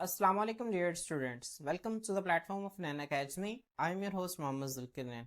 Assalamu alaikum dear students. Welcome to the platform of Naina Academy. I am your host Mohammad जुल्किर नैन।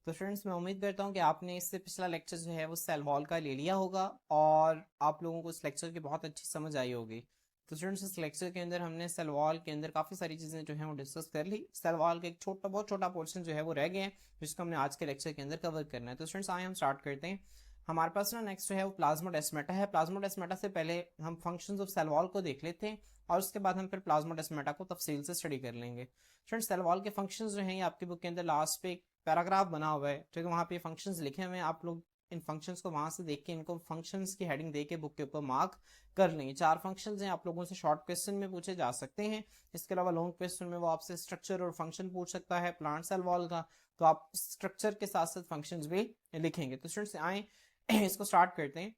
तो students मैं उम्मीद करता हूँ कि आपने इससे पिछला लेक्चर जो है वो सेल वॉल का ले लिया होगा और आप लोगों को इस लेक्चर की बहुत अच्छी समझ आई होगी। तो स्टूडेंट्स इस लेक्चर के अंदर हमने सेल वॉल के अंदर काफ़ी सारी चीज़ें जो हैं वो डिस्कस कर ली। सेल वॉल का एक बहुत छोटा पोर्शन जो है वो रह गया है जिसको हमने आज के लेक्चर के अंदर कवर करना है। तो स्टूडेंट्स आए हम स्टार्ट करते हैं। हमारे पास ना नेक्स्ट जो है वो प्लाज्मोडेस्माटा है। प्लाज्मोडेस्माटा से पहले हम फंक्शंस ऑफ सेल वॉल को देख लेते हैं और उसके बाद हम फिर प्लाज्मोडेस्माटा को तफसील से स्टडी कर लेंगे। फ्रेंड्स सेल वॉल के फंक्शंस जो हैं ये आपकी बुक के अंदर लास्ट पे एक पैराग्राफ बना हुआ है, ठीक है, वहाँ पे फंक्शंस लिखे हुए हैं। आप लोग इन फंक्शंस को वहाँ से देख के इनको फंक्शंस की हेडिंग दे के बुक के ऊपर मार्क कर लेंगे। 4 फंक्शंस हैं, आप लोगों से शॉर्ट क्वेश्चन में पूछे जा सकते हैं। इसके अलावा लॉन्ग क्वेश्चन में वो आपसे स्ट्रक्चर और फंक्शन पूछ सकता है प्लांट सेल वॉल का, तो आप स्ट्रक्चर के साथ साथ फंक्शंस भी लिखेंगे। तो स्टूडेंट्स आए इसको स्टार्ट करते हैं।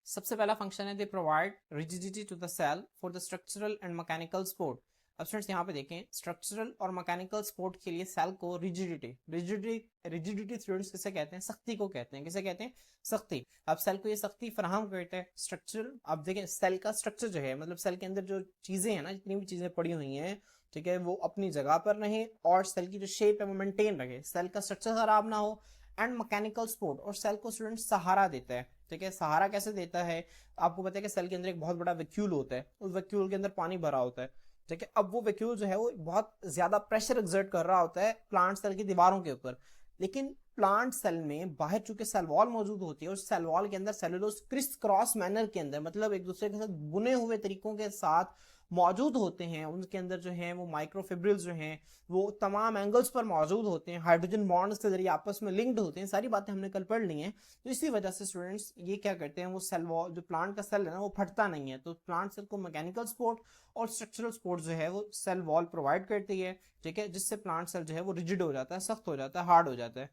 सबसे पहला फंक्शन है they provide rigidity to the cell for the structural and mechanical support. अब स्टूडेंट्स यहाँ पे देखें, स्ट्रक्चरल और मैकेनिकल सपोर्ट के लिए सेल को रिजिडिटी स्टूडेंट्स किसे कहते हैं? सख्ती को कहते हैं। किसे कहते हैं? सख्ती। अब सेल को ये सख्ती फराहम करता है स्ट्रक्चरल। अब देखें सेल का स्ट्रक्चर जो है, मतलब सेल के अंदर जो चीजें हैं ना, जितनी भी चीजें पड़ी हुई हैं, ठीक है, वो अपनी जगह पर रहे और सेल की जो शेप है वो मेंटेन रहे, सेल का स्ट्रक्चर खराब ना हो। एंड मैकेनिकल सपोर्ट, और सेल को स्टूडेंट सहारा देता है, ठीक है। सहारा कैसे देता है? आपको पता है कि सेल के अंदर एक बहुत बड़ा वैक्यूल होता है, उस वैक्यूल के अंदर पानी भरा होता है, ठीक है। अब वो वैक्यूल जो है वो बहुत ज्यादा प्रेशर एक्सर्ट कर रहा होता है प्लांट सेल की दीवारों के ऊपर, लेकिन प्लांट सेल में बाहर चूंकि सेल वॉल मौजूद होती है, उस सेल वॉल के अंदर सेलुलोज क्रिस क्रॉस मैनर के अंदर, मतलब एक दूसरे के साथ बुने हुए तरीकों के साथ मौजूद होते हैं। उनके अंदर जो है वो माइक्रोफिब्रिल्स जो हैं वो तमाम एंगल्स पर मौजूद होते हैं, हाइड्रोजन बॉन्ड्स के जरिए आपस में लिंक्ड होते हैं। सारी बातें हमने कल पढ़ ली हैं। तो इसी वजह से स्टूडेंट्स ये क्या करते हैं, वो सेल वॉल जो प्लांट का सेल है ना वो फटता नहीं है। तो प्लांट सेल को मैकेनिकल सपोर्ट और स्ट्रक्चरल सपोर्ट जो है वो सेल वॉल प्रोवाइड करती है, ठीक है, जिससे प्लांट सेल जो है वो रिजिड हो जाता है, सख्त हो जाता है, हार्ड हो जाता है।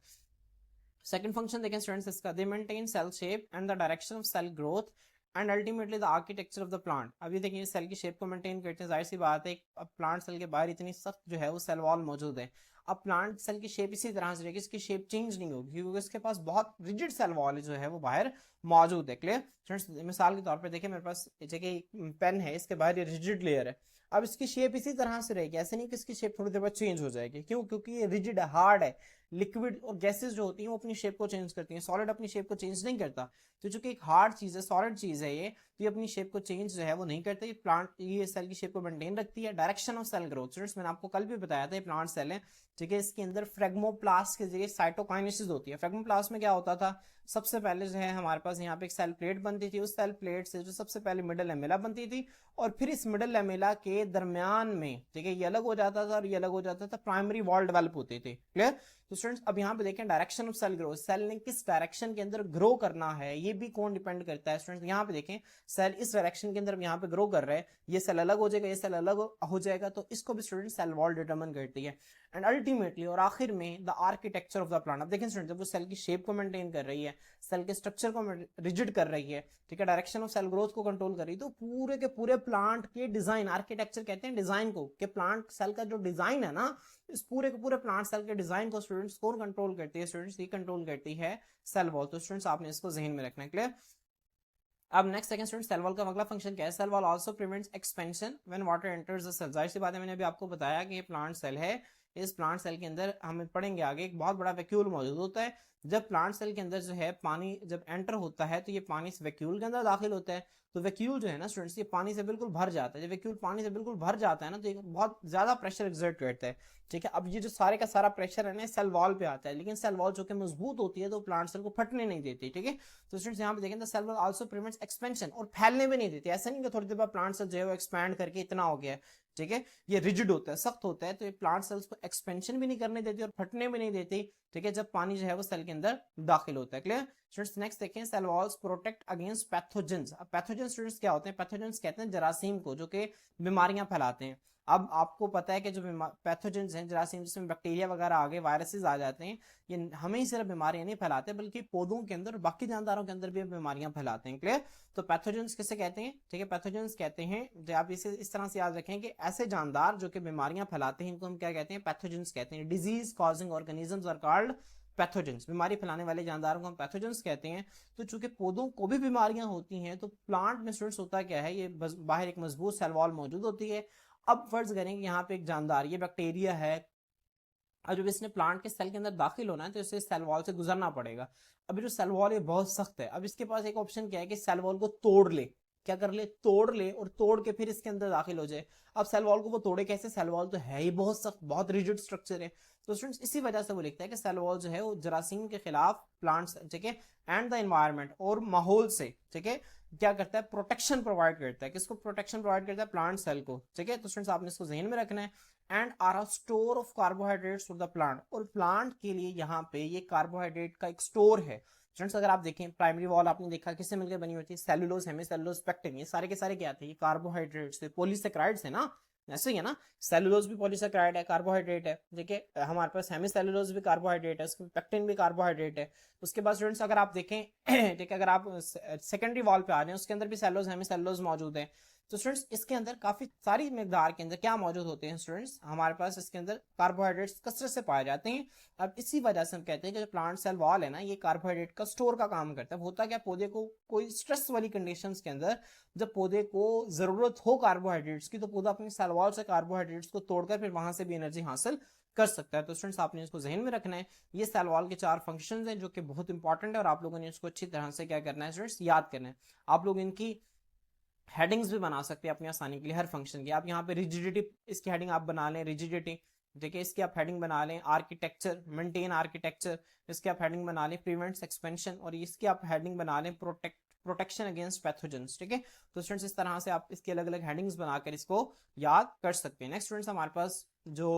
सेकंड फंक्शन देखें स्टूडेंट्स इसका, they maintain cell shape and the direction of cell growth and ultimately the architecture of the plant. अब ये देखिए सेल की शेप को मेंटेन करते हैं। जाहिर सी बात है, अब प्लांट सेल के बाहर इतनी सख्त जो है वो सेल वॉल मौजूद है। अब प्लांट सेल की शेप इसी तरह से रहेगी, इसकी शेप चेंज नहीं होगी क्योंकि इसके पास बहुत रिजिड सेल वॉल जो है वो बाहर मौजूद है। Clear friends? मिसाल के तौर पर देखिए, मेरे पास जगह पेन है, इसके बाहर ये रिजिड लेयर है। अब इसकी शेप इसी तरह से रहेगी, ऐसे नहीं कि इसकी शेप थोड़ी देर बाद चेंज हो जाएगी। क्यों? क्योंकि ये रिजिड है, हार्ड है। लिक्विड और गैसेस जो होती हैं वो अपनी शेप को चेंज करती हैं, सॉलिड अपनी शेप को चेंज नहीं करता। तो चूंकि एक हार्ड चीज है, सॉलिड चीज है ये, तो ये अपनी शेप को चेंज जो है वो नहीं करता। ये प्लांट ये सेल की शेप को मेंटेन रखती है। Direction of cell growth students मैंने आपको कल भी बताया था, ये प्लांट सेल है, ठीक है, इसके अंदर फ्रेगमोप्लास्ट के जरिए साइटोकाइनेसिस होती है। फ्रेगमोप्लास्ट में क्या होता था? सबसे पहले जो है हमारे पास यहाँ पे एक सेल प्लेट बनती थी, उस सेल प्लेट से जो सबसे पहले मिडल लैमेला बनती थी और फिर इस मिडल लैमेला के दरमियान में, ठीक है, ये अलग हो जाता था और ये अलग हो जाता था, प्राइमरी वॉल डेवलप होते थे। क्लियर? तो स्टूडेंट्स अब यहाँ पे देखें direction of cell growth, cell ने किस डायरेक्शन के अंदर ग्रो करना है ये भी कौन डिपेंड करता है। स्टूडेंट्स यहाँ पे देखें, सेल इस डायरेक्शन के अंदर यहाँ पे ग्रो कर रहा है, ये सेल अलग हो जाएगा, ये सेल अलग हो जाएगा, तो इसको भी स्टूडेंट सेल वॉल डिटरमिन करती है। एंड अल्टीमेटली और आखिर में the architecture of the plant. अब देखें स्टूडेंट, जब वो सेल की शेप को मेंटेन कर रही है, सेल के स्ट्रक्चर को रिजिड कर रही है, ठीक है, डायरेक्शन ऑफ सेल ग्रोथ को कंट्रोल कर रही है, तो पूरे के पूरे प्लांट के डिजाइन, आर्किटेक्चर कहते हैं डिजाइन को, कि प्लांट सेल का जो डिजाइन है ना, इस पूरे के पूरे प्लांट सेल के डिजाइन को स्टूडेंट्स कौन कंट्रोल करती है? स्टूडेंट्स ये कंट्रोल करती है सेल वॉल। तो स्टूडेंट्स आपने इसको जहन में रखना है। क्लियर? अब next second student, cell wall का अगला फंक्शन क्या है? Cell wall also prevents expansion when water enters the cell. जाहिर सी बात है, मैंने अभी आपको बताया कि ये प्लांट सेल है, इस प्लांट सेल के अंदर हम पढ़ेंगे आगे, एक बहुत बड़ा वैक्यूल मौजूद होता है। जब प्लांट सेल के अंदर जो है पानी जब एंटर होता है तो ये पानी इस वैक्यूल के अंदर दाखिल होता है। तो वैक्यूल जो है ना स्टूडेंट्स, ये पानी से बिल्कुल भर जाता है। जब वैक्यूल पानी से बिल्कुल भर जाता है ना, तो ये बहुत ज्यादा प्रेशर एक्सर्ट करता है, ठीक है। अब ये जो सारे का सारा प्रेशर है ना सेल वॉल पे आता है, लेकिन सेल वॉल जो कि मजबूत होती है तो प्लांट सेल को फटने नहीं देती, ठीक है। तो स्टूडेंट्स यहाँ पे देखें, तो cell wall also prevents expansion, और फैलने भी नहीं देती। ऐसा नहीं कि थोड़ी देर बाद प्लांट सेल जो है वो एक्सपैंड करके इतना हो गया, ठीक है, ये रिजिड होता है, सख्त होता है, तो ये प्लांट सेल्स को एक्सपेंशन भी नहीं करने देती और फटने भी नहीं देती, ठीक है, जब पानी जो है वो सेल के अंदर दाखिल होता है। Clear students? नेक्स्ट देखें, cell walls protect against pathogens. अब पैथोजेंस स्टूडेंट्स क्या होते हैं? पैथोजेंस कहते हैं जरासीम को, जो कि बीमारियां फैलाते हैं। अब आपको पता है कि जो पैथोजेंस हैं जरासीम, जिसमें बैक्टीरिया वगैरह आ गए, वायरसेस आ जाते हैं, ये हमें ही सिर्फ बीमारियां नहीं फैलाते बल्कि पौधों के अंदर, बाकी जानदारों के अंदर भी बीमारियां फैलाते हैं। क्लियर? तो पैथोजेंस किसे कहते हैं? ठीक है, पैथोजेंस कहते हैं, जो आप इसे इस तरह से याद रखें कि ऐसे जानदार जो कि बीमारियां फैलाते हैं, इनको हम क्या कहते हैं? पैथोजेंस कहते हैं। Disease causing organisms are called pathogens, बीमारी फैलाने वाले जानदारों को हम पैथोजेंस कहते हैं। तो चूंकि पौधों को भी बीमारियां होती हैं, तो प्लांट में स्टूडेंट्स होता क्या है, ये बाहर एक मजबूत सेल वॉल मौजूद होती है। अब फर्ज करें कि यहाँ पे एक जानदार, ये बैक्टीरिया है, और जब इसने प्लांट के सेल के अंदर दाखिल होना है तो इसे सेल वॉल से गुजरना पड़ेगा। अभी जो सेल वॉल है बहुत सख्त है। अब इसके पास एक ऑप्शन क्या है कि सेल वॉल को तोड़ ले, क्या कर ले, तोड़ ले, और तोड़ के फिर इसके अंदर दाखिल हो जाए। अब सेल वॉल को वो तोड़े कैसे, सेल वॉल तो है ही बहुत सख्त, बहुत रिजिड स्ट्रक्चर है। तो स्टूडेंट्स इसी वजह से वो लिखता है कि सेल वॉल जो है वो जरासीम के खिलाफ प्लांट्स, ठीक है, एंड द एनवायरमेंट, और माहौल से, ठीक है, क्या करता है, प्रोटेक्शन प्रोवाइड करता है। किसको प्रोटेक्शन प्रोवाइड करता है, प्लांट सेल को, ठीक है। तो स्टूडेंट्स आपने इसको ज़हन में रखना है। And are a store of carbohydrates for the plant, और प्लांट के लिए यहाँ पे ये कार्बोहाइड्रेट का एक स्टोर है। स्टूडेंट्स अगर आप देखें प्राइमरी वॉल आपने देखा किससे मिलकर बनी हुई थी, सेलुलोज, हेमिसेलुलोज, पेक्टिन, ये सारे के सारे क्या थे, ये कार्बोहाइड्रेट्स थे, पॉलीसेकेराइड्स है ना, ऐसे ही है ना। सेलुलोज भी पॉलीसेकेराइड है, कार्बोहाइड्रेट है, ठीक है। हमारे पास हेमिसेलुलोज भी कार्बोहाइड्रेट है, उसमें पेक्टिन भी कार्बोहाइड्रेट है। उसके बाद स्टूडेंट्स अगर आप देखें ठीक है, अगर आप सेकेंडरी वॉल पे आ रहे हैं, उसके अंदर भी सेलुलोज, हेमिसेलुलोज मौजूद है। तो स्टूडेंट्स इसके अंदर काफी सारी मिकदार के अंदर क्या मौजूद होते हैं स्टूडेंट्स, हमारे पास इसके अंदर कार्बोहाइड्रेट्स कसरत से पाए जाते हैं। अब इसी वजह से हम कहते हैं कि जो प्लांट सेल वॉल है ना, ये कार्बोहाइड्रेट का स्टोर का काम करता है। होता क्या, पौधे को कोई स्ट्रेस वाली कंडीशंस के अंदर जब पौधे को जरूरत हो कार्बोहाइड्रेट्स की, तो पौधा अपनी सेल वॉल से कार्बोहाइड्रेट्स को तोड़कर फिर वहां से भी एनर्जी हासिल कर सकता है। तो स्टूडेंट्स आपने इसको जहन में रखना है। ये सेल वॉल के 4 फंक्शंस हैं जो कि बहुत इंपॉर्टेंट है, और आप लोगों ने इसको अच्छी तरह से क्या करना है स्टूडेंट्स, याद करना है। आप लोग इनकी हेडिंग्स भी बना सकते हैं अपनी आसानी के लिए हर फंक्शन की। आप यहाँ पे रिजिडिटी, इसकी हेडिंग आप बना लें रिजिडिटी, ठीक है, इसकी आप हेडिंग बना लें आर्किटेक्चर, मेंटेन आर्किटेक्चर, इसकी आप हेडिंग बना लें प्रिवेंट्स एक्सपेंशन, और इसकी आप हेडिंग बना लें प्रोटेक्शन अगेंस्ट पैथोजेंस, ठीक है। तो स्टूडेंट्स इस तरह से आप इसकी अलग अलग हेडिंग्स बनाकर इसको याद कर सकते हैं। नेक्स्ट स्टूडेंट्स हमारे पास जो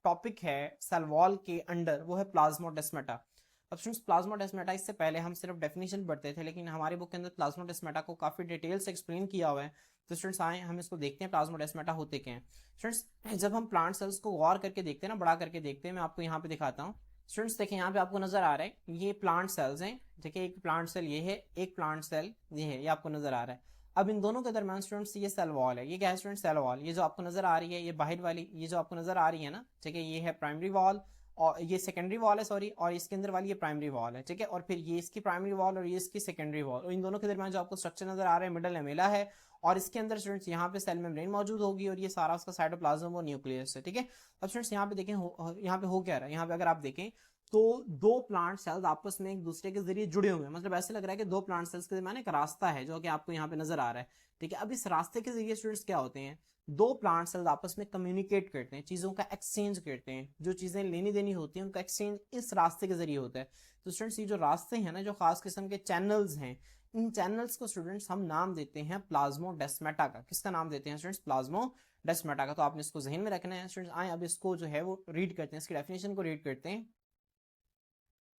टॉपिक है सेल वॉल के अंडर, वो है प्लाज्मोडेस्माटा। अब स्टूडेंट्स प्लाज्मोडेस्माटा, इससे पहले हम सिर्फ डेफिनेशन पढ़ते थे, लेकिन हमारे बुक के अंदर प्लाज्मोडेस्माटा को काफी डिटेल से एक्सप्लेन किया हुआ है। तो स्टूडेंट्स आए हम इसको देखते हैं प्लाज्मोडेस्माटा होते क्या हैं। स्टूडेंट्स जब हम प्लांट सेल्स को गौर करके देखते हैं ना, बड़ा करके देखते हैं, मैं आपको यहाँ पे दिखाता हूँ। स्टूडेंट्स देखिए यहाँ पे आपको नजर आ रहा है ये प्लांट सेल्स हैं, ठीक है, एक प्लांट सेल ये है, एक प्लांट सेल ये है, ये आपको नजर आ रहा है। अब इन दोनों के दरमियान स्टूडेंट्स ये सेल वॉल है, ये क्या है स्टूडेंट्स, सेल वॉल। ये जो आपको नजर आ रही है, ये बाहर वाली, ये जो आपको नजर आ रही है ना, ठीक है, ये है प्राइमरी वॉल, और ये सेकेंडरी वॉल है, सॉरी, और इसके अंदर वाली ये प्राइमरी वॉल है, ठीक है। और फिर ये इसकी प्राइमरी वॉल और ये इसकी सेकेंडरी वॉल, और इन दोनों के दरमियान जो आपको स्ट्रक्चर नजर आ रहा है, मिडल एमेला है, और इसके अंदर स्टूडेंट्स यहाँ पे सेल मेम्ब्रेन मौजूद होगी, और ये सारा उसका साइटोप्लाज्म और न्यूक्लियस है, ठीक है। अब स्टूडेंट्स यहाँ पे देखें, यहाँ पे हो क्या रहा है, यहाँ पे अगर आप देखें तो दो प्लांट सेल्स आपस में एक दूसरे के जरिए जुड़े हुए हैं। मतलब ऐसे लग रहा है कि दो प्लांट सेल्स के दरमियान एक रास्ता है जो कि आपको यहाँ पे नजर आ रहा है, ठीक है। अब इस रास्ते के जरिए स्टूडेंट्स क्या होते हैं, दो प्लांट सेल्स आपस में कम्युनिकेट करते हैं, चीजों का एक्सचेंज करते हैं, जो चीजें लेनी देनी होती हैं उनका एक्सचेंज इस रास्ते के जरिए होता है। तो स्टूडेंट्स ये जो रास्ते हैं ना, जो खास किस्म के चैनल्स हैं, इन चैनल्स को स्टूडेंट्स हम नाम देते हैं प्लाज्मोडेस्माटा का। किसका नाम देते हैं स्टूडेंट्स, प्लाज्मोडेस्माटा का। तो आपने इसको जहन में रखना है स्टूडेंट्स। आए अब इसको जो है वो रीड करते हैं, इसकी डेफिनेशन को रीड करते हैं।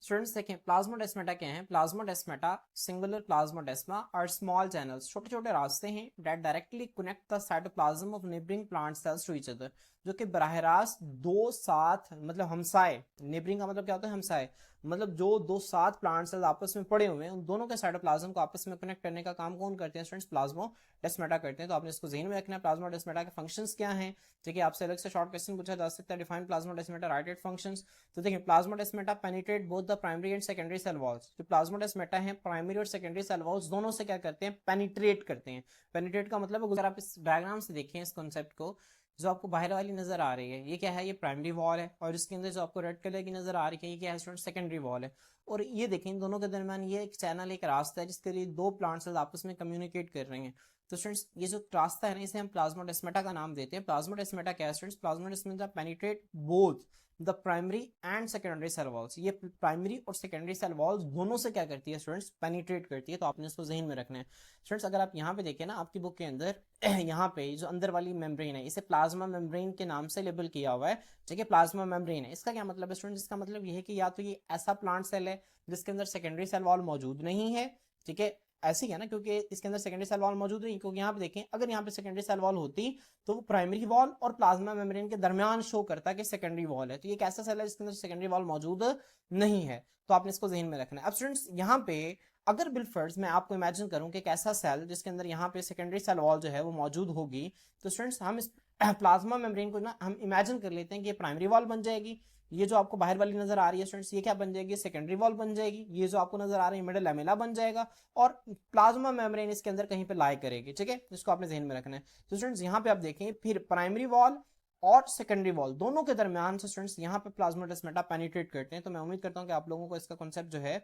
स्टूडेंट्स देखें प्लाज्मोडेस्माटा क्या है, प्लाज्मोडेस्माटा सिंगुलर प्लाज्मोडेस्मा और स्मॉल चैनल्स, छोटे छोटे रास्ते हैं that directly connect the cytoplasm of neighbouring plant cells to each other, जो कि बराह रास्त दो साथ, मतलब हमसाए, नेबरिंग का मतलब क्या होता है, हमसाए, मतलब जो दो साथ प्लांट सेल्स आपस में पड़े हुए हैं, उन दोनों के साइटोप्लाज्म को आपस में कनेक्ट करने का काम कौन करते हैं स्टूडेंट्स, प्लाज्मोडेस्माटा करते हैं। तो आपने इसको ज़हन में रखना है प्लाज्मोडेस्माटा के फंक्शंस क्या हैं, ठीक है। आपसे अलग से शॉर्ट क्वेश्चन पूछा जा सकता है, define plasmodesmata, write it functions. तो देखिए plasmodesmata penetrate both the primary and secondary cell walls. जो प्लाज्मोडेस्माटा है प्राइमरी और सेकेंडरी सेल वॉल्स दोनों से क्या करते हैं, पेनिट्रेट करते हैं। पेनिट्रेट का मतलब अगर आप इस डायग्राम से देखें इस कॉन्सेप्ट को, जो आपको बाहर वाली नजर आ रही है ये क्या है, ये प्राइमरी वॉल है, और इसके अंदर जो आपको रेड कलर की नजर आ रही है ये क्या है स्टूडेंट, सेकेंडरी वॉल है। और ये देखें इन दोनों के दरमियान ये एक चैनल, एक रास्ता है जिसके लिए दो प्लांट सेल्स आपस में कम्युनिकेट कर रहे हैं। तो स्टूडेंट्स ये जो रास्ता है ना, इसे हम प्लाज्मोडेस्माटा का नाम देते हैं। प्लाज्मोडेस्माटा क्या है students, plasmodesmata penetrate both the primary and secondary cell walls. ये प्राइमरी और सेकेंडरी सेल वॉल्स दोनों से क्या करती है स्टूडेंट्स, पेनिट्रेट करती है। तो आपने इसको जहन में रखना है स्टूडेंट्स। अगर आप यहाँ पे देखें ना आपकी बुक के अंदर यहाँ पे जो अंदर वाली मेम्ब्रेन है इसे प्लाज्मा मेम्ब्रेन के नाम से लेबल किया हुआ है, ठीक है, प्लाज्मा मेम्ब्रेन है। इसका क्या मतलब है स्टूडेंट्स, इसका मतलब ये है कि या तो ये ऐसा प्लांट सेल है जिसके अंदर सेकेंडरी सेल वॉल मौजूद नहीं है, ठीक है, ऐसी है ना, क्योंकि इसके अंदर सेकेंडरी सेल वॉल मौजूद नहीं, क्योंकि यहाँ पे देखें अगर यहाँ पे सेकेंडरी सेल वॉल होती तो वो प्राइमरी वॉल और प्लाज्मा मेम्ब्रेन के दरमियान शो करता कि सेकेंडरी वॉल है। तो ये एक ऐसा सेल है जिसके अंदर सेकेंडरी वॉल मौजूद नहीं है। तो आपने इसको जहन में रखना है। अब स्टूडेंट्स यहाँ पे अगर बिलफर्ज मैं आपको इमेजिन करूं कि एक ऐसा सेल जिसके अंदर यहाँ पे सेकेंडरी सेल वॉल जो है वो मौजूद होगी, तो स्टूडेंट्स हम इस प्लाज्मा मेम्ब्रेन को ना हम इमेजिन कर लेते हैं कि ये प्राइमरी वॉल बन जाएगी, ये जो आपको बाहर वाली नजर आ रही है स्टूडेंट्स, ये क्या बन जाएगी, सेकेंडरी वॉल बन जाएगी। ये जो आपको नजर आ रही है मिडल लैमेला बन जाएगा, और प्लाज्मा मेम्ब्रेन इसके अंदर कहीं पे लाई करेगी, ठीक है, इसको आपने ध्यान में रखना है। तो स्टूडेंट्स यहाँ पे आप देखें, फिर प्राइमरी वॉल और सेकेंडरी वॉल दोनों के दरमियान से स्टूडेंट्स यहाँ पे प्लाज्माडेस्माटा पेनिट्रेट करते हैं। तो मैं उम्मीद करता हूँ कि आप लोगों को इसका कॉन्सेप्ट जो है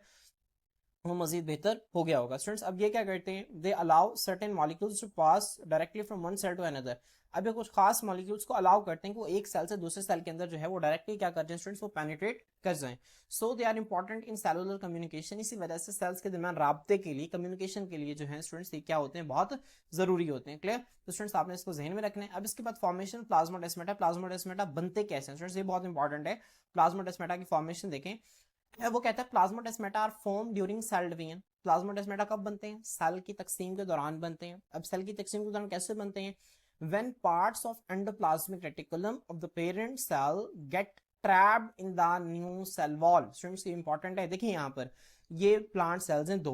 वो मजीद बेहतर हो गया होगा। स्टूडेंट्स अब ये क्या करते हैं, they allow certain molecules to pass directly from one cell to another. अब ये कुछ खास मॉलिक्यूल्स को अलाउ करते हैं कि वो एक सेल से दूसरे सेल के अंदर जो है वो डायरेक्टली क्या करते हैं स्टूडेंट्स, वो पेनिट्रेट कर जाएं। So they are important in cellular communication. इसी वजह से सेल्स के दरमियान राब्ते के लिए, कम्युनिकेशन के लिए जो है स्टूडेंट्स ये क्या होते हैं, बहुत जरूरी होते हैं। क्लियर? तो स्टूडेंट्स आपने इसको जहन में रखना है। अब इसके बाद फॉर्मेशन प्लाज्माडेस्माटा। प्लाज्माडेस्माटा बनते कैसे हैं स्टूडेंट्स, ये बहुत इंपॉर्टेंट है। प्लाज्माडेस्माटा की फॉर्मेशन देखें, वो कहता है plasmodesmata are form during cell division. Plasmodesmata कब बनते हैं, सेल की तकसीम के दौरान बनते हैं। अब सेल की तकसीम के दौरान कैसे बनते हैं, when parts of endoplasmic reticulum of the parent cell get trapped in the new cell wall। Students ये इंपॉर्टेंट है, देखिए यहाँ पर ये प्लांट सेल्स हैं दो,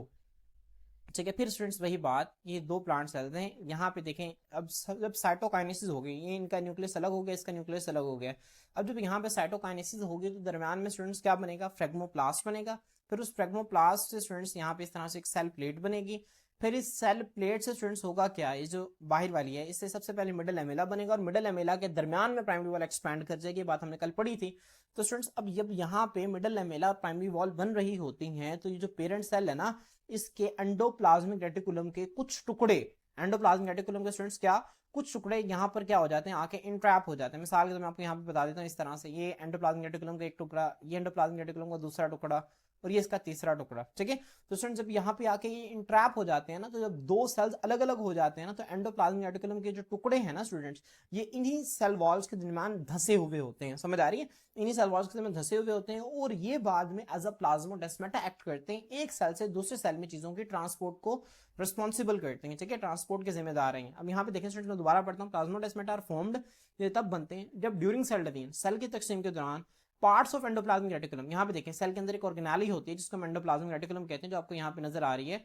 ठीक है। फिर स्टूडेंट्स वही बात, ये दो प्लांट सेल्स हैं, यहाँ पे देखें अब जब साइटोकाइनेसिस हो गई, ये इनका न्यूक्लियस अलग हो गया, इसका न्यूक्लियस अलग हो गया। अब जब यहाँ पे साइटोकाइनेसिस होगी तो दरमियान में स्टूडेंट्स क्या बनेगा, फ्रेगमोप्लास्ट बनेगा। फिर उस फ्रेगमोप्लास्ट से स्टूडेंट्स यहाँ पे इस तरह से एक सेल प्लेट बनेगी। फिर इस सेल प्लेट से स्टूडेंट्स होगा क्या, ये जो बाहर वाली है इससे सबसे पहले मिडल एमेला बनेगा, और मिडल एमेला के दरमियान में प्राइमरी वॉल एक्सपैंड कर जाएगी। बात हमने कल पढ़ी थी। तो स्टूडेंट्स अब जब यहाँ पे मिडल एमेला और प्राइमरी वॉल बन रही होती हैं, तो ये जो पेरेंट सेल है ना, इसके एंडोप्लाज्मिक रेटिकुलम के कुछ टुकड़े, एंडोप्लाज्मिक रेटिकुलम के स्टूडेंट्स क्या, कुछ टुकड़े यहाँ पर क्या हो जाते हैं, आके इंट्रैप हो जाते हैं। मिसाल के तौर पर मैं आपको यहाँ पे बता देता हूँ इस तरह से, ये एंडोप्लाज्मिक रेटिकुलम का एक टुकड़ा, ये एंडोप्लाज्मिक रेटिकुलम का दूसरा टुकड़ा, और ये इसका तीसरा टुकड़ा, ठीक है। तो स्टूडेंट जब यहाँ पे आके ये इंट्रैप हो जाते हैं ना, तो जब दो सेल्स अलग अलग हो जाते हैं ना, तो एंडोप्लाज्मिक रेटिकुलम के जो टुकड़े हैं ना स्टूडेंट्स, ये इन्हीं सेल वॉल्स के दरमियान धसे हुए होते हैं, समझ आ रही है, इन्हीं सेल वॉल्स के दरमियान धसे हुए होते हैं, और ये बाद में एज अ प्लाज्माडेस्माटा एक्ट करते हैं, एक सेल से दूसरे सेल में चीजों की ट्रांसपोर्ट को रिस्पॉन्सिबल करते हैं, ठीक है, ट्रांसपोर्ट के जिम्मेदार हैं। अब यहाँ पे देखें स्टूडेंट, मैं दोबारा पढ़ता हूँ, प्लाज्माडेस्माटा आर फॉर्म्ड, ये तब बनते हैं जब ड्यूरिंग सेल डिवीजन, सेल की तकसीम के दौरान, पार्ट्स ऑफ एंडोप्लाज्मिक रेटिकुलम, यहाँ पे देखें सेल के अंदर एक ऑर्गेनाली होती है जिसको हम एंडोप्लाज्मिक रेटिकुलम कहते हैं, जो आपको यहाँ पे नजर आ रही है,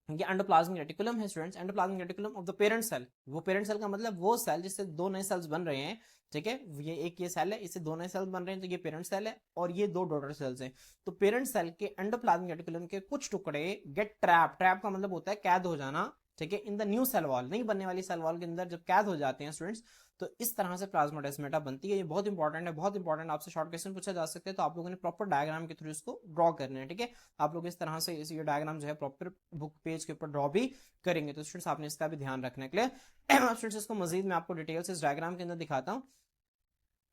ये एंडोप्लाज्मिक रेटिकुलम है students, endoplasmic reticulum of the parent cell. वो पेरेंट सेल का मतलब वो सेल जिससे दो नए सेल्स बन रहे हैं, ठीक है, ये एक ये सेल है, इससे दो नए सेल्स बन रहे हैं, तो ये पेरेंट सेल है, और ये दो डॉटर सेल्स हैं। तो पेरेंट सेल के एंडोप्लाज्मिक रेटिकुलम के कुछ टुकड़े गेट ट्रैप, ट्रैप का मतलब होता है कैद हो जाना, ठीक है, in the new cell wall, नहीं बनने वाली सेल वॉल के अंदर जब कैद हो जाते हैं स्टूडेंट्स, तो इस तरह से प्लाज्माडेस्माटा बनती है। ये बहुत इंपॉर्टेंट है, बहुत इंपॉर्टेंट, आपसे शॉर्ट क्वेश्चन पूछा जा सकते हैं, तो आप लोगों ने प्रॉपर डायग्राम के थ्रू इसको ड्रॉ करना है, ठीक है। आप लोग इस तरह से ये डायग्राम जो है प्रॉपर बुक पेज के ऊपर ड्रॉ भी करेंगे, तो स्टूडेंट्स आपने इसका भी ध्यान रखना है। क्लियर? स्टूडेंट्स इसको मजीद मैं आपको डिटेल से इस डायग्राम के अंदर दिखाता हूँ।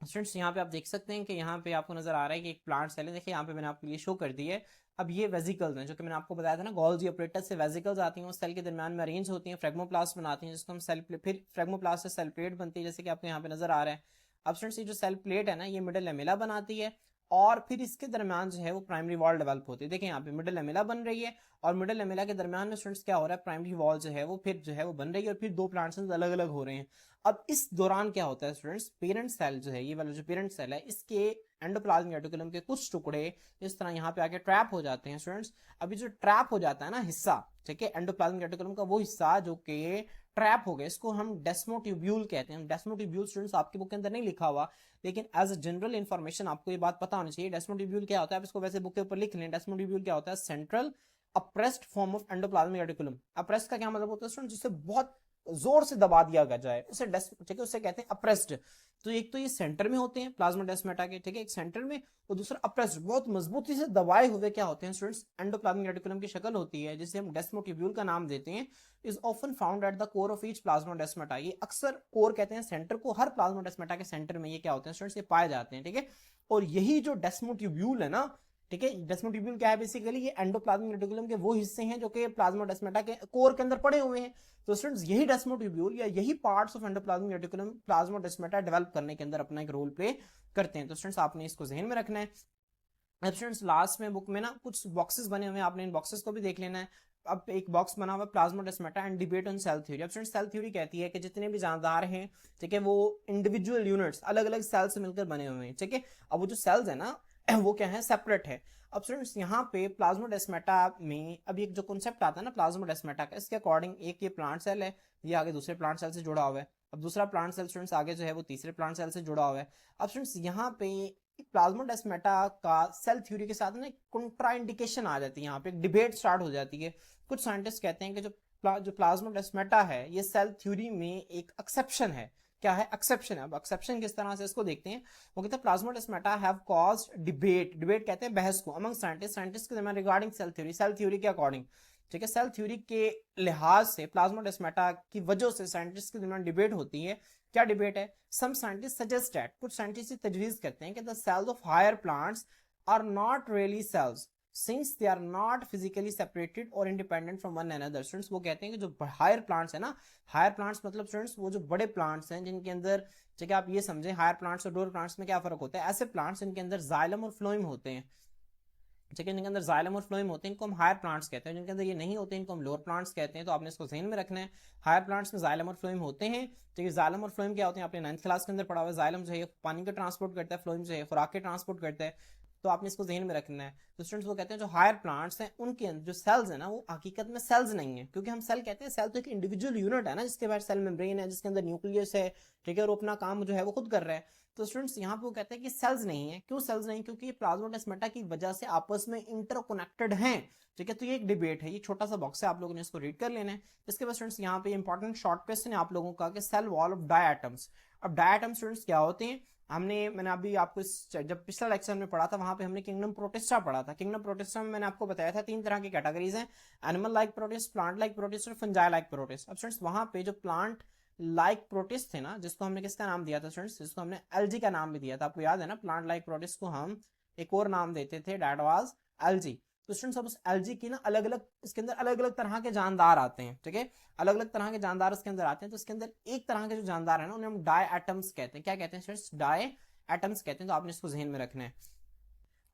स्टूडेंट्स यहाँ पे आप देख सकते हैं कि यहाँ पे आपको नजर आ रहा है कि एक प्लांट सेल है, देखिए यहाँ पे मैंने आपके लिए शो कर दी है। अब ये वेजिकल्स हैं, जो कि मैंने आपको बताया था ना, गोल्जी ऑपरेटस से वेजिकल्स आती हैं, उस सेल के दरमियान में अरेंज होती हैं, फ्रेगमोप्लास्ट बनाती हैं, जिसको हम सेल, फिर फ्रेगमोप्लास्ट से सेल प्लेट बनती है, जैसे कि आपको यहाँ पे नजर आ रहा है। अब स्टूडेंट्स ये जो सेल प्लेट है ना, ये मिडल लैमेला बनाती है, और फिर इसके दरमियान जो है वो प्राइमरी वॉल डेवलप होती है। देखिए यहाँ पे मिडल लैमेला बन रही है, और मिडल लैमेला के दरमियान में स्टूडेंट्स क्या हो रहा है, प्राइमरी वॉल जो है वो फिर जो है वो बन रही है, और फिर दो प्लांट सेल्स अलग अलग हो रहे हैं। अब इस दौरान क्या होता है स्टूडेंट्स, पेरेंट सेल जो है, ये वाला जो पेरेंट सेल है, इसके एंडोप्लाज्मिक रेटिकुलम के कुछ टुकड़े इस तरह यहाँ पे आके ट्रैप हो जाते हैं स्टूडेंट्स। अभी जो ट्रैप हो जाता है ना हिस्सा, ठीक है, एंडोप्लाज्मिक रेटिकुलम का वो हिस्सा जो कि ट्रैप हो गया, इसको हम डेस्मोट्यूब्यूल कहते हैं। डेस्मोट्यूब्यूल स्टूडेंट्स आपकी बुक के अंदर नहीं लिखा हुआ, लेकिन एज अ जनरल इन्फॉर्मेशन आपको ये बात पता होनी चाहिए। डेस्मोट्यूब्यूल क्या होता है, आप इसको वैसे बुक के ऊपर लिख लें। डेस्मोट्यूब्यूल क्या होता है, central apprised form of endoplasmic reticulum. Apprised का क्या मतलब होता है स्टूडेंट, जिससे बहुत जोर से दबा दिया जाए, उसे ठीक है, उसे कहते हैं अप्रेस्ड। तो एक तो ये सेंटर में होते हैं प्लाज्माडेस्माटा के, ठीक है, एक सेंटर में, और दूसरा अप्रेस्ड, बहुत मजबूती से दबाए हुए क्या होते हैं स्टूडेंट्स, एंडोप्लाज्मिक रेटिकुलम की शक्ल होती है, जिसे हम डेस्मोट्यूब्यूल का नाम देते हैं। Is often found at the core of each plasmodesmata. ये अक्सर कोर कहते हैं सेंटर को, हर प्लाज्माडेस्माटा के सेंटर में ये क्या होते हैं स्टूडेंट्स, ये पाए जाते हैं, ठीक है। और यही जो डेस्मोट्यूब्यूल है ना, ठीक है, डेस्मोट्यूब्यूल क्या है बेसिकली, ये एंडोप्लाज्मिक रेटिकुलम के वो हिस्से हैं जो कि प्लाज्माडेस्माटा के कोर के अंदर पड़े हुए हैं। तो स्टूडेंट्स यही डेस्मोट्यूब्यूल या यही parts of endoplasmic reticulum plasmodesmata develop करने के अंदर अपना एक रोल प्ले करते हैं। तो स्टूडेंट्स आपने इसको ध्यान में रखना है। अब स्टूडेंट्स लास्ट में बुक में ना कुछ बॉक्सेस बने हुए हैं, आपने इन बॉक्सेस को भी देख लेना है। अब एक बॉक्स बना हुआ plasmodesmata and debate on cell theory. अब स्टूडेंट्स सेल थ्योरी कहती है कि जितने भी जानदार हैं, ठीक है, वो इंडिविजुअल यूनिट्स अलग अलग सेल से मिलकर बने हुए हैं, ठीक है। अब वो जो सेल्स है ना वो क्या है, सेपरेट है। अब स्टूडेंट्स यहाँ पे प्लाज्माडेस्माटा में अब एक जो कॉन्सेप्ट आता है ना प्लाज्माडेस्माटा का, इसके अकॉर्डिंग एक ये प्लांट सेल है, ये आगे दूसरे प्लांट सेल से जुड़ा हुआ है। अब दूसरा प्लांट सेल स्टूडेंट्स आगे जो है वो तीसरे प्लांट सेल से जुड़ा हुआ है। अब स्टूडेंट्स यहाँ पे प्लाज्मोडेस्माटा का सेल थ्योरी के साथ ना कंट्राइंडिकेशन आ जाती है, यहाँ पे एक डिबेट स्टार्ट हो जाती है। कुछ साइंटिस्ट कहते हैं कि जो प्लाज्मोडेस्माटा है ये सेल थ्योरी में एक एक्सेप्शन है। क्या है? एक्सेप्शन है। अब एक्सेप्शन किस तरह से इसको देखते हैं। वो कहते हैं plasmodesmata have caused debate, debate कहते हैं बहस को, अमंग साइंटिस्ट, साइंटिस्ट के दरमियान रिगार्डिंग सेल थ्योरी के अकॉर्डिंग। ठीक है, सेल थ्योरी के लिहाज से प्लाज्मोडेस्माटा की वजह से साइंटिस्ट के दरमियान डिबेट होती है। क्या डिबेट है? सम साइंटिस्ट सजेस्ट दैट, कुछ साइंटिस्ट तजवीज करते हैं कि the cells of higher plants are not really cells since they are not physically separated और independent from one another. Students वो कहते हैं कि जो हायर प्लांट्स है ना, हायर प्लांट्स मतलब स्टूडेंट्स वो जो बड़े प्लांट्स हैं जिनके अंदर, ठीक है आप ये समझें हायर प्लांट्स और लोअर प्लांट्स में क्या फर्क होता है। ऐसे प्लांट्स जिनके अंदर जाइलम और फ्लोएम होते हैं, ठीक है, जिनके अंदर जाइलम और फ्लोएम होते हैं इनको हम हायर प्लांट्स कहते हैं। जिनके अंदर ये नहीं होते इनको हम लोअर प्लांट्स कहते हैं। तो आपने इसको ध्यान में रखना है। हायर प्लांट्स में जाइलम और फ्लोएम होते हैं। ठीक है, जाइलम और फ्लोएम क्या होते हैं आपने 9th क्लास के अंदर पढ़ा हुआ है। जाइलम जो है पानी का ट्रांसपोर्ट करता है, फ्लोएम जो है खुराक के ट्रांसपोर्ट करता है। तो आपने इसको ध्यान में रखना है। तो स्टूडेंट्स वो कहते हैं जो हायर प्लांट्स हैं उनके अंदर जो सेल्स है ना वो हकीकत में सेल्स नहीं है, क्योंकि हम सेल कहते हैं, सेल तो एक इंडिविजुअल यूनिट है ना, जिसके बाद सेल मेम्ब्रेन है, जिसके अंदर न्यूक्लियस है, ठीक है, और अपना काम जो है वो खुद कर रहा है। तो स्टूडेंट्स यहाँ पे वो कहते हैं कि सेल्स नहीं है। क्यों सेल्स नहीं? क्योंकि ये प्लाज्मोडेस्माटा की वजह से आपस में इंटरकनेक्टेड हैं। ठीक है, तो ये एक डिबेट है, ये छोटा सा बॉक्स है, आप लोगों ने इसको रीड कर लेना है। इसके बाद स्टूडेंट्स यहाँ पे इंपॉर्टेंट शॉर्ट क्वेश्चन है आप लोगों का कि सेल वॉल ऑफ डायटम्स। अब डायटम स्टूडेंट्स क्या होते हैं? मैंने अभी आपको जब पिछला लेक्चर में पढ़ा था वहां पे हमने किंगडम प्रोटिस्टा पढ़ा था। किंगडम प्रोटिस्टा में मैंने आपको बताया था 3 तरह की कैटेगरीज हैं, animal like protist, plant like protist और फंजाई लाइक प्रोटिस्ट। अब स्टूडेंट्स वहां पे जो प्लांट लाइक प्रोटिस्ट थे ना, जिसको हमने किसका नाम दिया था स्टूडेंट्स, जिसको हमने एल्जी का नाम भी दिया था, आपको याद है ना। प्लांट लाइक प्रोटिस्ट को हम एक और नाम देते थे, दैट वाज एल्जी। तो स्टूडेंट्स अब उस एल्जी की ना अलग अलग, इसके अंदर अलग अलग तरह के जानदार आते हैं। ठीक है, अलग अलग तरह के जानदार इसके अंदर आते हैं। तो इसके अंदर एक तरह के जो जानदार है ना उन्हें हम डाई एटम्स कहते हैं। क्या कहते हैं स्टूडेंट्स? डाई एटम्स कहते हैं। तो आपने इसको जहन में रखना है।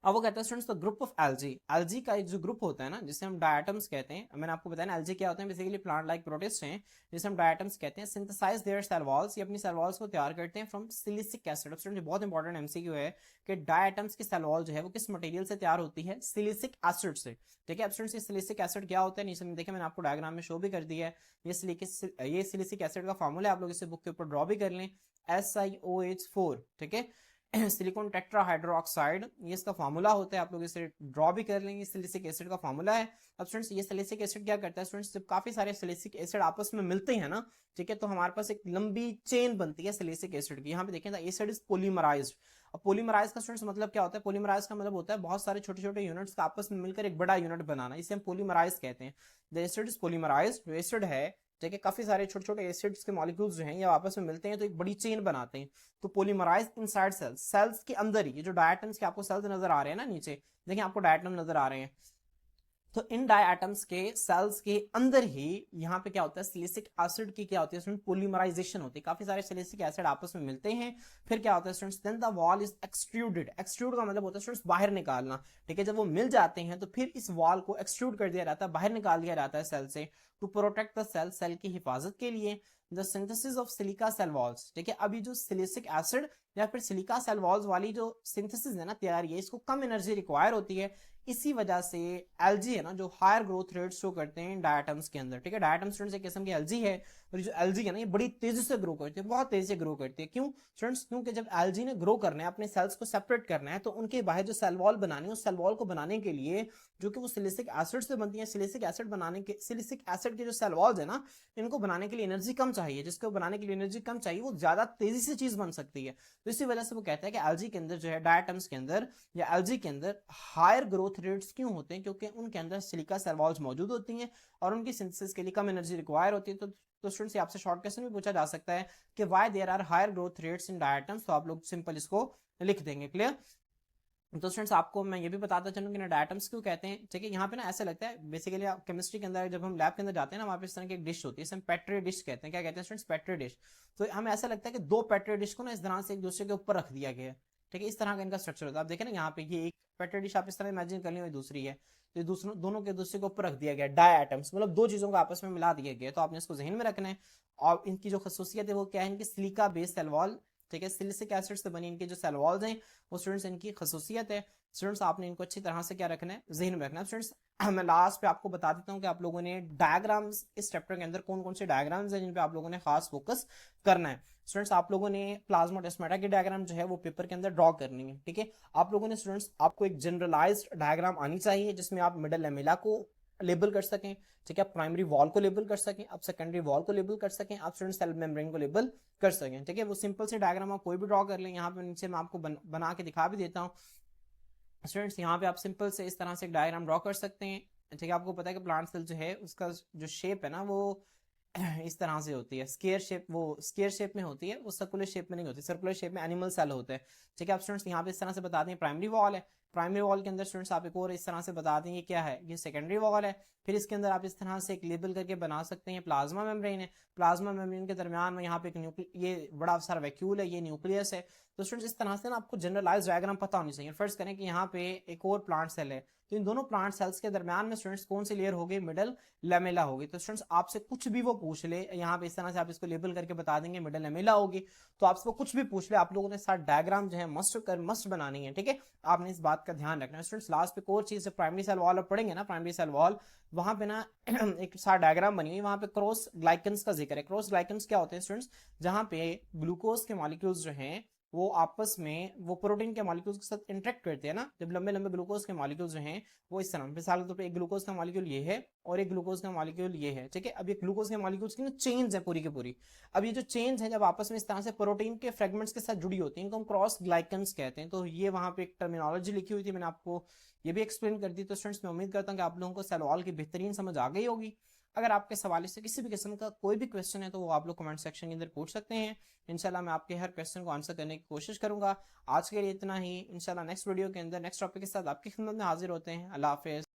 अब वो कहता है students the group of algae, algae का एक जो ग्रुप होता है ना जिसे हम डायटम्स कहते हैं। मैंने आपको बताया ना एल्जी क्या होते हैं, बेसिकली प्लांट लाइक प्रोटिस्ट हैं जिसे हम डायटम्स कहते हैं। सिंथेसाइज देयर सेल वॉल्स, ये अपनी सेल वॉल्स को तैयार करते हैं फ्रॉम सिलिसिक एसिड। स्टूडेंट्स बहुत इंपॉर्टेंट एमसीक्यू है कि डायटम्स की सेल वॉल जो है वो किस मटेरियल से तैयार होती है? सिलिसिक एसिड से। ठीक है, अब स्टूडेंट्स ये सिलिसिक एसिड क्या होता है नीचे में देखिए, मैंने आपको डायग्राम में शो भी कर दिया है। ये सिलिसिक एसिड का फॉर्मूला आप लोग इसे बुक के ऊपर ड्रॉ भी कर लें, SiOH4। ठीक है, सिलिकॉन टेट्राहाइड्रोक्साइड, ये इसका फार्मूला होता है, आप लोग इसे ड्रॉ भी कर लेंगे, सिलिसिक एसिड का फार्मूला है। अब स्टूडेंट्स ये सिलिसिक एसिड क्या करता है स्टूडेंट्स, जब काफी सारे सिलिसिक एसिड आपस में मिलते हैं ना, ठीक है, तो हमारे पास एक लंबी चेन बनती है सिलिसिक एसिड की। यहाँ पे देखें एसिड इज पोलीमराइज्ड। अब पोलीमराइज का स्टूडेंट्स मतलब क्या होता है? पोलीमराइज का मतलब होता है बहुत सारे छोटे छोटे यूनिट्स का आपस में मिलकर एक बड़ा यूनिट बनाना, इसे हम पोलीमराइज कहते हैं। द एसिड इज पोलीमराइज्ड, जो एसिड है, ठीक है, काफी सारे छोटे छोटे एसिड्स के मॉलिक्यूल्स जो हैं ये आपस में मिलते हैं तो एक बड़ी चेन बनाते हैं। तो पोलीमराइज इनसाइड सेल्स, सेल्स के अंदर ही, ये जो डायटम्स के आपको सेल्स नजर आ रहे हैं ना नीचे, देखिए आपको डायटम नजर आ रहे हैं, तो इन डायटम्स के सेल्स के अंदर ही यहाँ पे क्या होता है? सिलिसिक एसिड की क्या होती है स्टूडेंट? पोलीमराइजेशन होती है। काफी सारे सिलिसिक एसिड आपस में मिलते हैं, फिर क्या होता है students? Then the wall is extruded. Extrude का मतलब होता है स्टूडेंट्स बाहर निकालना। ठीक है, जब वो मिल जाते हैं तो फिर इस वॉल को एक्सट्रूड कर दिया जाता है, बाहर निकाल दिया जाता है सेल से, to protect the cell, cell की हिफाजत के लिए। The synthesis of silica cell walls, ठीक है, अभी जो सिलिसिक एसिड या फिर सिलिका सेल वॉल्स वाली जो सिंथेसिस है ना, तैयारी है, इसको कम एनर्जी रिक्वायर होती है। इसी वजह से एल्जी है ना जो हायर ग्रोथ रेट शो करते हैं डायटम्स के अंदर। ठीक है, डायटम स्टूडेंट्स एक किस्म की एल्जी है, और जो एल्जी है ना ये बड़ी तेजी से ग्रो करती है, बहुत तेजी से ग्रो करती है। क्यों स्टूडेंट्स? क्योंकि जब एल्जी ने ग्रो करना है, अपने सेल्स को सेपरेट करना है, तो उनके बाहर जो सेल वॉल बनानी है, उस सेल वॉल को बनाने के लिए, जो कि वो सिलिसिक एसिड से बनती है, सिलिसिक एसिड बनाने के, सिलिसिक एसिड के जो सेल वॉल्स है ना, इनको बनाने के लिए एनर्जी कम चाहिए। जिसको बनाने के लिए एनर्जी कम चाहिए वो ज्यादा तेजी से चीज बन सकती है। तो इसी वजह से वो कहता है कि एल्जी के अंदर जो है, डायटम्स के अंदर या एल्जी के अंदर हायर ग्रोथ रेट्स क्यों होते हैं? क्योंकि उनके अंदर सिलिका सेल वॉल्स मौजूद होती हैं और उनकी सिंथेसिस के लिए कम एनर्जी रिक्वायर होती है। तो स्टूडेंट्स आपसे शॉर्ट क्वेश्चन भी पूछा जा सकता है कि why there are higher growth rates in diatoms, तो आप लोग सिंपल इसको लिख देंगे। क्लियर? तो स्टूडेंट्स आपको मैं ये भी बताता चलूं कि ना डायटम्स क्यों कहते हैं। ठीक है, यहाँ पे ना ऐसा लगता है बेसिकली केमिस्ट्री के अंदर जब हम लैब के अंदर जाते हैं ना, वहाँ पे इस तरह की एक डिश होती है, इसे हम पेट्री डिश कहते हैं। क्या कहते हैं स्टूडेंट्स? Petri dish. तो हमें ऐसा लगता है कि 2 पेट्री डिश को ना इस तरह से एक दूसरे के ऊपर रख दिया गया है। ठीक है, इस तरह का इनका स्ट्रक्चर होता है। आप देखें ना यहाँ पे ये एक पेट्री डिश आप इस तरह इमेजिन कर लें, दूसरी है, तो दूसरों दोनों के दूसरे के ऊपर रख दिया गया डाई एटम्स, मतलब 2 चीजों को आपस में मिला दिया गया। तो आपने इसको जहन में रखना है। और इनकी जो खसूसियत है वो क्या है? इनकी सिलिका बेस सेल वॉल ठीक है, सिलिसिक एसिड से बनी इनके जो सेल वॉल्स हैं वो स्टूडेंट्स इनकी खसूसियत है। स्टूडेंट्स आपने इनको अच्छी तरह से क्या रखना है, जहन में रखना है। स्टूडेंट्स मैं लास्ट पे आपको बता देता हूँ कि आप लोगों ने डायग्राम्स इस चैप्टर के अंदर कौन कौन से डायग्राम्स हैं जिन पे आप लोगों ने खास फोकस करना है। स्टूडेंट्स आप लोगों ने प्लाज्मोडेस्माटा की डायग्राम जो है वो पेपर के अंदर ड्रॉ करनी है, ठीक है। आप लोगों ने स्टूडेंट्स आपको एक जनरलाइज्ड डायग्राम आनी चाहिए जिसमें आप मिडल लैमेला को लेबल कर सकें, ठीक है, आप प्राइमरी वॉल को लेबल कर सकें, आप सेकेंडरी वॉल को लेबल कर सकें, आप स्टूडेंट सेल मेम्ब्रेन को लेबल कर सकें, ठीक है। वो सिंपल से डायग्राम आप कोई भी ड्रॉ कर लें। यहाँ पे नीचे मैं आपको बना के दिखा भी देता हूँ। स्टूडेंट्स यहाँ पे आप सिंपल से इस तरह से एक डायग्राम ड्रॉ कर सकते हैं, ठीक है। आपको पता है कि प्लांट सेल जो है उसका जो शेप है ना वो इस तरह से होती है, स्केयर शेप, वो स्केयर शेप में होती है, वो सर्कुलर शेप में नहीं होती। सर्कुलर शेप में एनिमल सेल होते हैं, ठीक है। आप स्टूडेंट्स यहाँ पे इस तरह से बता दें प्राइमरी वॉल है, प्राइमरी वॉल के अंदर स्टूडेंट्स आप एक और इस तरह से बता दें ये क्या है, ये सेकेंडरी वॉल है। फिर इसके अंदर आप इस तरह से एक लेबल करके बना सकते हैं प्लाज्मा मेम्ब्रेन है, प्लाज्मा मेम्ब्रेन के दरमियान में यहाँ पे एक ये बड़ा सारा वैक्यूल है, ये न्यूक्लियस है। तो स्टूडेंट्स इस तरह से ना आपको जनरलाइज डायग्राम पता होनी चाहिए। फर्स्ट करें कि यहाँ पे एक और प्लांट सेल है, तो इन दोनों प्लांट सेल्स के दरमियान में स्टूडेंट्स कौन सी लेयर होगी, मिडल लेमेला होगी। तो स्टूडेंट्स आपसे कुछ भी वो पूछ ले, यहाँ पे इस तरह से आप इसको लेबल करके बता देंगे मिडल लेमेला होगी, तो आपसे वो कुछ भी पूछ ले, आप लोगों ने साथ डायग्राम जो है मस्ट बनानी है, ठीक है। आपने इस बात का ध्यान रखना है। स्टूडेंट्स लास्ट पे और चीज, प्राइमरी सेल वॉल आप पढ़ेंगे ना, प्राइमरी सेल वॉल वहां पे ना एक साथ डायग्राम बनी हुई, वहां पे क्रॉस ग्लाइकन्स का जिक्र है। क्रॉस ग्लाइकन्स क्या होते हैं स्टूडेंट्स, जहां पे ग्लूकोज के मॉलिक्यूल्स जो हैं वो आपस में वो प्रोटीन के मॉलिक्यूल्स के साथ इंटरेक्ट करते हैं ना, जब लंबे लंबे ग्लूकोज के मॉलिक्यूल्स जो हैं वो इस तरह, मिसाल के तौर पे एक ग्लूकोज का मॉलिक्यूल ये है और एक ग्लूकोज का मॉलिक्यूल ये है, ठीक है। अब ये ग्लूकोज के मॉलिक्यूल्स की ना चेन्स है पूरी की पूरी। अब ये जो चेन्स है जब आपस में इस तरह से प्रोटीन के फ्रेगमेंट्स के साथ जुड़ी होती है, इनको हम क्रॉस ग्लाइकन्स कहते हैं। तो ये वहां पे एक टर्मिनोलॉजी लिखी हुई थी, मैंने आपको ये भी एक्सप्लेन कर दी। तो स्टूडेंट्स मैं उम्मीद करता हूँ कि आप लोगों को सेल वॉल की बेहतरीन समझ आ गई होगी। अगर आपके सवाल से किसी भी किस्म का कोई भी क्वेश्चन है तो वो आप लोग कमेंट सेक्शन के अंदर पूछ सकते हैं। इंशाल्लाह मैं आपके हर क्वेश्चन को आंसर करने की कोशिश करूंगा। आज के लिए इतना ही, इंशाल्लाह नेक्स्ट वीडियो के अंदर नेक्स्ट टॉपिक के साथ आपकी खिदमत में हाजिर होते हैं। अल्लाह हाफिज़।